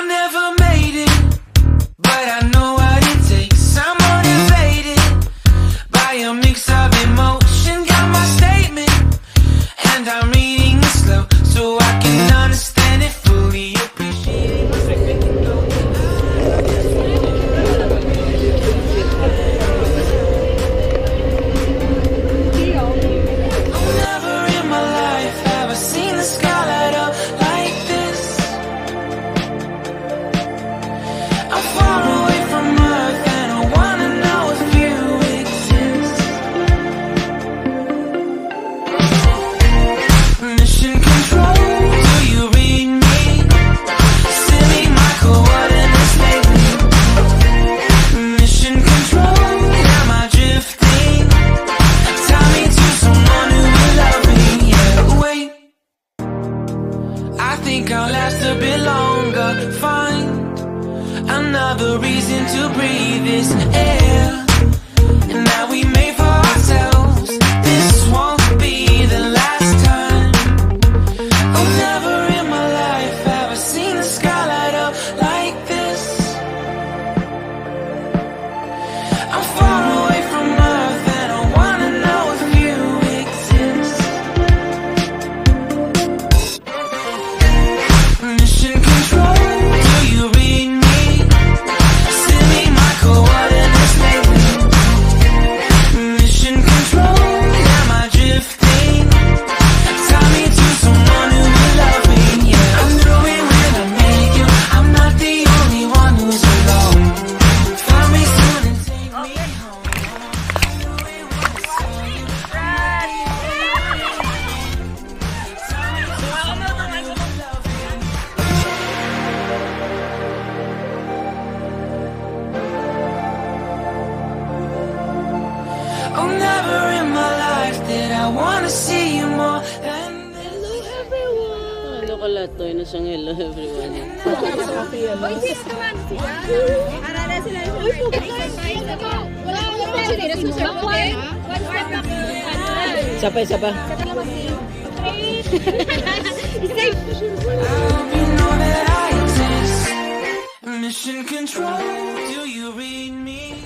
I never made it, but I know what it takes. I'm motivated by a mix of emotion. Got my statement, and I'm reading it slow so I can understand it fully. Appreciate it. Never in my life have I seen the sky light up like this. I'm far away from Earth and I wanna know if you exist. Mission control, do you read me? Send me my coordinates lately. Mission control, am I drifting? Tie me to someone who will love me. Yeah, wait, I think I'll last a bit longer. Find another reason to breathe this air, and that we made for ourselves. This won't be the last time. Oh, never in my life have I seen the sky light up like this. I'm far away from Earth and I wanna know if you exist. Mission control, do you read me? Send me my coordinates lately. Mission control, am I drifting? Tie me to someone who will love me. Yeah, I know it when I make you. I'm not the only one who's alone. Find me soon and take me home. I know it when I saw you. Tie me to someone who will love me. Oh, never in my life did I wanna see you more than this. Hello everyone! Hello kalatoy na siyang hello everyone. Uy, sis naman sila. Arala sila. Uy, pugit na. Wala ko naman sila. Nasusunod ko eh. Isa pa, isa pa. I hope you know that I exist. Mission control, do you read me?